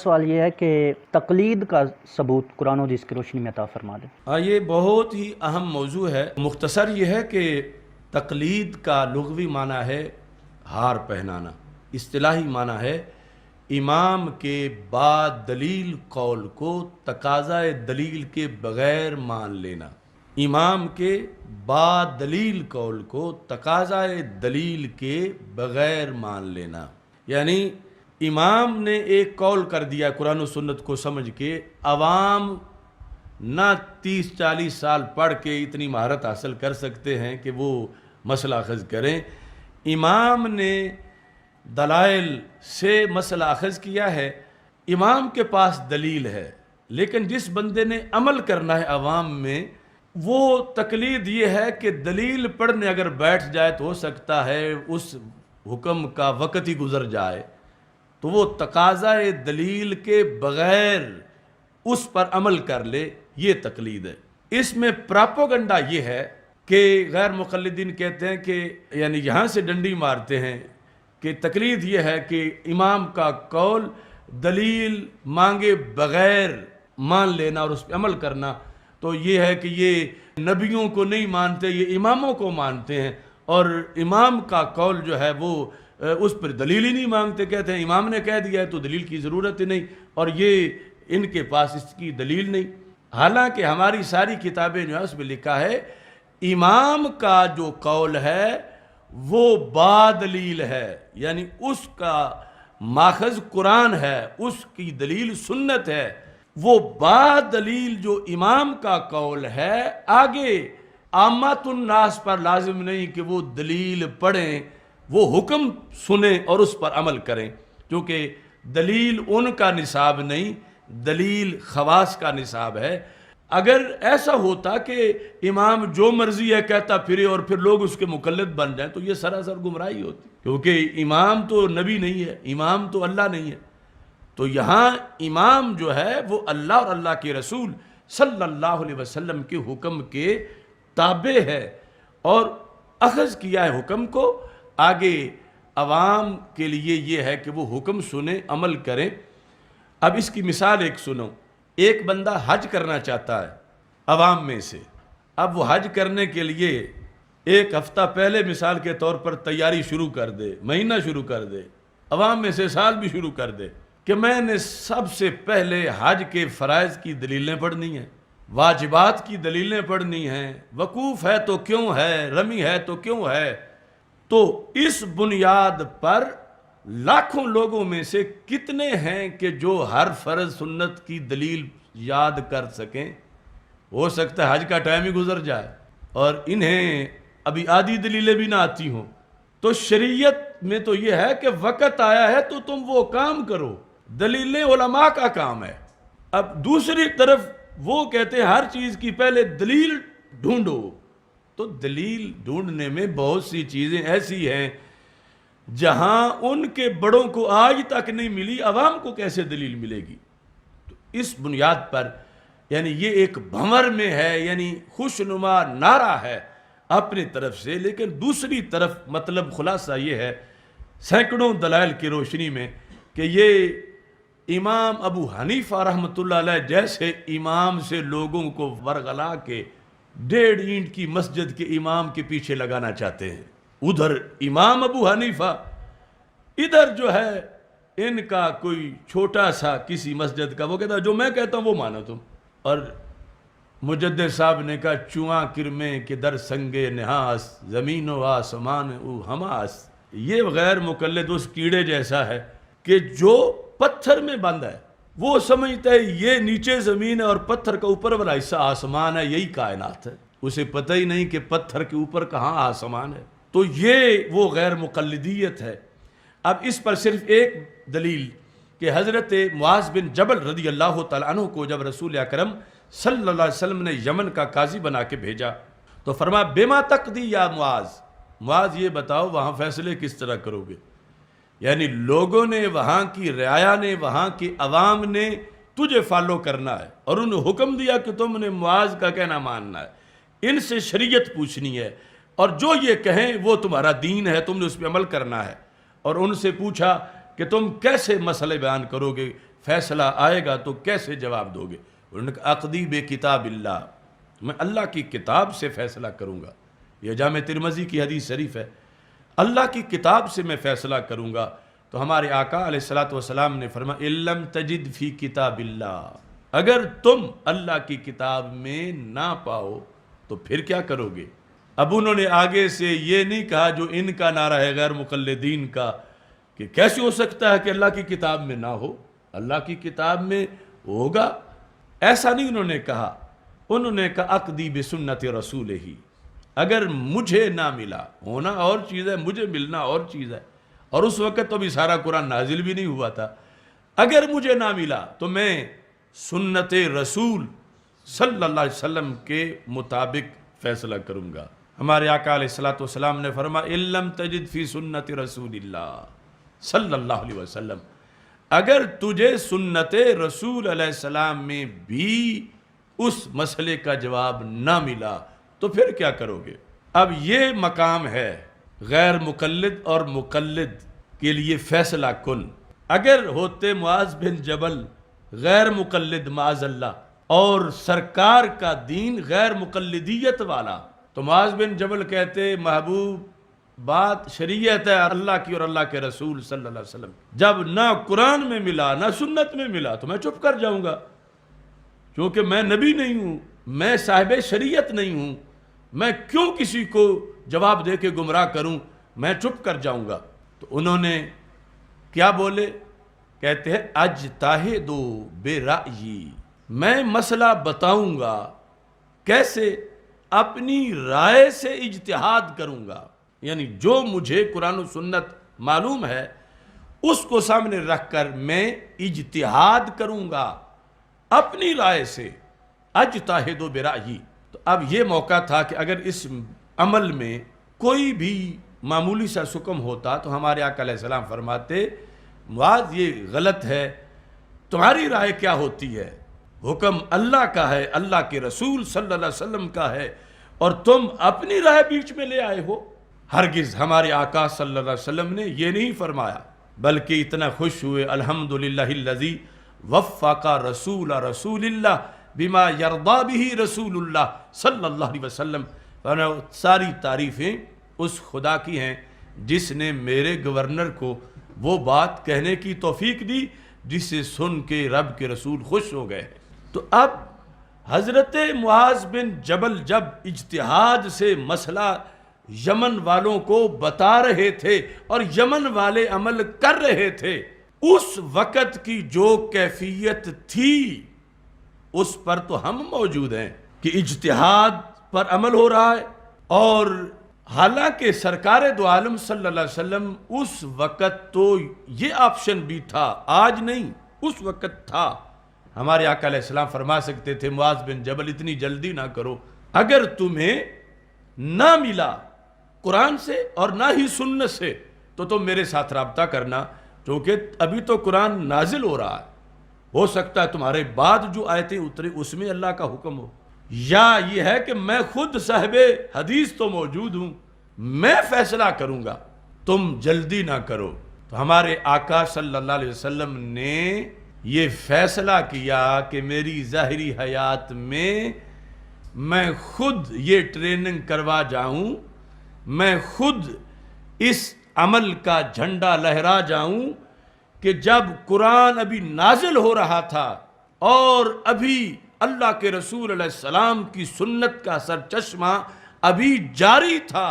سوال یہ ہے کہ تقلید کا ثبوت قرآن و حدیث کی روشنی میں عطا فرما دیں۔ یہ بہت ہی اہم موضوع ہے۔ مختصر یہ ہے کہ تقلید کا لغوی معنی ہے ہار پہنانا، اصطلاحی معنی ہے امام کے بعد دلیل قول کو تقاضۂ دلیل کے بغیر مان لینا۔ امام کے بعد دلیل قول کو تقاضۂ دلیل کے بغیر مان لینا، یعنی امام نے ایک قول کر دیا قرآن و سنت کو سمجھ کے، عوام نہ 30-40 سال پڑھ کے اتنی مہارت حاصل کر سکتے ہیں کہ وہ مسئلہ اخذ کریں۔ امام نے دلائل سے مسئلہ اخذ کیا ہے، امام کے پاس دلیل ہے، لیکن جس بندے نے عمل کرنا ہے عوام میں، وہ تقلید یہ ہے کہ دلیل پڑھنے اگر بیٹھ جائے تو ہو سکتا ہے اس حکم کا وقت ہی گزر جائے، تو وہ تقاضۂ دلیل کے بغیر اس پر عمل کر لے، یہ تقلید ہے۔ اس میں پراپوگنڈا یہ ہے کہ غیر مقلدین کہتے ہیں کہ یعنی یہاں سے ڈنڈی مارتے ہیں کہ تقلید یہ ہے کہ امام کا قول دلیل مانگے بغیر مان لینا اور اس پہ عمل کرنا، تو یہ ہے کہ یہ نبیوں کو نہیں مانتے، یہ اماموں کو مانتے ہیں، اور امام کا قول جو ہے وہ اس پر دلیل ہی نہیں مانگتے، کہتے ہیں امام نے کہہ دیا ہے تو دلیل کی ضرورت ہی نہیں، اور یہ ان کے پاس اس کی دلیل نہیں۔ حالانکہ ہماری ساری کتابیں جو ہے اس میں لکھا ہے امام کا جو قول ہے وہ با دلیل ہے، یعنی اس کا ماخذ قرآن ہے، اس کی دلیل سنت ہے، وہ با دلیل جو امام کا قول ہے آگے عامت الناس پر لازم نہیں کہ وہ دلیل پڑھیں، وہ حکم سنیں اور اس پر عمل کریں، کیونکہ دلیل ان کا نصاب نہیں، دلیل خواص کا نصاب ہے۔ اگر ایسا ہوتا کہ امام جو مرضی ہے کہتا پھرے اور پھر لوگ اس کے مقلد بن جائیں تو یہ سراسر گمراہی ہوتی، کیونکہ امام تو نبی نہیں ہے، امام تو اللہ نہیں ہے۔ تو یہاں امام جو ہے وہ اللہ اور اللہ کے رسول صلی اللہ علیہ وسلم کے حکم کے تابع ہے، اور اخذ کیا ہے حکم کو، آگے عوام کے لیے یہ ہے کہ وہ حکم سنیں، عمل کریں۔ اب اس کی مثال ایک سنو، ایک بندہ حج کرنا چاہتا ہے عوام میں سے، اب وہ حج کرنے کے لیے ایک ہفتہ پہلے مثال کے طور پر تیاری شروع کر دے، مہینہ شروع کر دے، عوام میں سے سال بھی شروع کر دے کہ میں نے سب سے پہلے حج کے فرائض کی دلیلیں پڑھنی ہیں، واجبات کی دلیلیں پڑھنی ہیں، وقوف ہے تو کیوں ہے، رمی ہے تو کیوں ہے، تو اس بنیاد پر لاکھوں لوگوں میں سے کتنے ہیں کہ جو ہر فرض سنت کی دلیل یاد کر سکیں؟ ہو سکتا ہے حج کا ٹائم ہی گزر جائے اور انہیں ابھی آدھی دلیلیں بھی نہ آتی ہوں۔ تو شریعت میں تو یہ ہے کہ وقت آیا ہے تو تم وہ کام کرو، دلیلیں علماء کا کام ہے۔ اب دوسری طرف وہ کہتے ہیں ہر چیز کی پہلے دلیل ڈھونڈو، تو دلیل ڈھونڈنے میں بہت سی چیزیں ایسی ہیں جہاں ان کے بڑوں کو آج تک نہیں ملی، عوام کو کیسے دلیل ملے گی؟ تو اس بنیاد پر یعنی یہ ایک بھنور میں ہے، یعنی خوشنما نعرہ ہے اپنی طرف سے، لیکن دوسری طرف مطلب خلاصہ یہ ہے سینکڑوں دلائل کی روشنی میں کہ یہ امام ابو حنیفہ رحمۃ اللہ علیہ جیسے امام سے لوگوں کو ورغلا کے 1.5 اینٹ کی مسجد کے امام کے پیچھے لگانا چاہتے ہیں۔ ادھر امام ابو حنیفہ، ادھر جو ہے ان کا کوئی چھوٹا سا کسی مسجد کا، وہ کہتا ہے جو میں کہتا ہوں وہ مانو تم۔ اور مجدد صاحب نے کہا چواں کرمیں کے در سنگے نحاس، زمین و آسمان او حماس، یہ غیر مقلد اس کیڑے جیسا ہے کہ جو پتھر میں بند ہے، وہ سمجھتا ہے یہ نیچے زمین ہے اور پتھر کا اوپر والا حصہ آسمان ہے، یہی کائنات ہے، اسے پتہ ہی نہیں کہ پتھر کے اوپر کہاں آسمان ہے۔ تو یہ وہ غیر مقلدیت ہے۔ اب اس پر صرف ایک دلیل کہ حضرت معاذ بن جبل رضی اللہ تعالیٰ عنہ کو جب رسول اکرم صلی اللہ علیہ وسلم نے یمن کا قاضی بنا کے بھیجا تو فرمایا بما تقضی یا معاذ، معاذ یہ بتاؤ وہاں فیصلے کس طرح کرو گے؟ یعنی لوگوں نے، وہاں کی رعایا نے، وہاں کی عوام نے تجھے فالو کرنا ہے، اور انہوں نے حکم دیا کہ تم نے معاذ کا کہنا ماننا ہے، ان سے شریعت پوچھنی ہے، اور جو یہ کہیں وہ تمہارا دین ہے، تم نے اس پہ عمل کرنا ہے۔ اور ان سے پوچھا کہ تم کیسے مسئلے بیان کرو گے؟ فیصلہ آئے گا تو کیسے جواب دو گے؟ انہوں نے کہا اقضی بے کتاب اللہ، میں اللہ کی کتاب سے فیصلہ کروں گا۔ یہ جامع ترمذی کی حدیث شریف ہے، اللہ کی کتاب سے میں فیصلہ کروں گا۔ تو ہمارے آقا علیہ السلام نے فرمایا اِلَّمْ تَجِدْ فِي کتاب اللہ، اگر تم اللہ کی کتاب میں نہ پاؤ تو پھر کیا کرو گے؟ اب انہوں نے آگے سے یہ نہیں کہا جو ان کا نعرہ ہے غیر مقلدین کا کہ کیسے ہو سکتا ہے کہ اللہ کی کتاب میں نہ ہو، اللہ کی کتاب میں ہوگا، ایسا نہیں انہوں نے کہا۔ انہوں نے کہا اقضی بسنت رسول ہی، اگر مجھے نہ ملا، ہونا اور چیز ہے، مجھے ملنا اور چیز ہے، اور اس وقت تو بھی سارا قرآن نازل بھی نہیں ہوا تھا۔ اگر مجھے نہ ملا تو میں سنت رسول صلی اللہ علیہ وسلم کے مطابق فیصلہ کروں گا۔ ہمارے آقا علیہ السلام نے فرمایا اِلَّمْ تَجِدْ فِي سُنَّتِ رسول اللہ صلی اللہ علیہ وسلم، اگر تجھے سنت رسول علیہ السلام میں بھی اس مسئلے کا جواب نہ ملا تو پھر کیا کرو گے؟ اب یہ مقام ہے غیر مقلد اور مقلد کے لیے فیصلہ کن۔ اگر ہوتے معاذ بن جبل غیر مقلد معاذ اللہ اور سرکار کا دین غیر مقلدیت والا، تو معاذ بن جبل کہتے محبوب بات شریعت ہے اللہ کی اور اللہ کے رسول صلی اللہ علیہ وسلم، جب نہ قرآن میں ملا نہ سنت میں ملا تو میں چپ کر جاؤں گا، کیونکہ میں نبی نہیں ہوں، میں صاحب شریعت نہیں ہوں، میں کیوں کسی کو جواب دے کے گمراہ کروں، میں چپ کر جاؤں گا۔ تو انہوں نے کیا بولے؟ کہتے ہیں اجتہدو بے رأیی، میں مسئلہ بتاؤں گا، کیسے؟ اپنی رائے سے اجتہاد کروں گا، یعنی جو مجھے قرآن و سنت معلوم ہے اس کو سامنے رکھ کر میں اجتہاد کروں گا اپنی رائے سے، اجتہدو برأیی۔ تو اب یہ موقع تھا کہ اگر اس عمل میں کوئی بھی معمولی سا سکم ہوتا تو ہمارے آقا علیہ السلام فرماتے معاذ یہ غلط ہے، تمہاری رائے کیا ہوتی ہے؟ حکم اللہ کا ہے، اللہ کے رسول صلی اللہ علیہ وسلم کا ہے، اور تم اپنی رائے بیچ میں لے آئے ہو۔ ہرگز ہمارے آقا صلی اللہ علیہ وسلم نے یہ نہیں فرمایا، بلکہ اتنا خوش ہوئے الحمدللہ الذی وفق رسول اللہ بما یرضی بہ رسول اللہ صلی اللہ علیہ وسلم۔ ساری تعریفیں اس خدا کی ہیں جس نے میرے گورنر کو وہ بات کہنے کی توفیق دی جسے سن کے رب کے رسول خوش ہو گئے۔ تو اب حضرت معاذ بن جبل جب اجتہاد سے مسئلہ یمن والوں کو بتا رہے تھے اور یمن والے عمل کر رہے تھے، اس وقت کی جو کیفیت تھی اس پر تو ہم موجود ہیں کہ اجتہاد پر عمل ہو رہا ہے، اور حالانکہ سرکار دو عالم صلی اللہ علیہ وسلم اس وقت تو یہ آپشن بھی تھا، آج نہیں، اس وقت تھا۔ ہمارے آقا علیہ السلام فرما سکتے تھے معاذ بن جبل اتنی جلدی نہ کرو، اگر تمہیں نہ ملا قرآن سے اور نہ ہی سنت سے تو تم میرے ساتھ رابطہ کرنا، کیونکہ ابھی تو قرآن نازل ہو رہا ہے، ہو سکتا ہے تمہارے بعد جو آیتیں اترے اس میں اللہ کا حکم ہو، یا یہ ہے کہ میں خود صاحب حدیث تو موجود ہوں، میں فیصلہ کروں گا، تم جلدی نہ کرو۔ تو ہمارے آقا صلی اللہ علیہ وسلم نے یہ فیصلہ کیا کہ میری ظاہری حیات میں خود یہ ٹریننگ کروا جاؤں، میں خود اس عمل کا جھنڈا لہرا جاؤں کہ جب قرآن ابھی نازل ہو رہا تھا اور ابھی اللہ کے رسول علیہ السلام کی سنت کا سرچشمہ ابھی جاری تھا،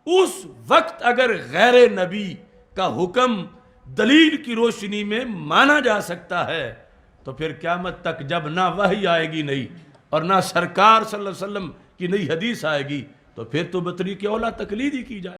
اس وقت اگر غیر نبی کا حکم دلیل کی روشنی میں مانا جا سکتا ہے تو پھر قیامت تک جب نہ وحی آئے گی نہیں اور نہ سرکار صلی اللہ علیہ وسلم کی نئی حدیث آئے گی تو پھر تو بطریق اولیٰ تقلید ہی کی جائے۔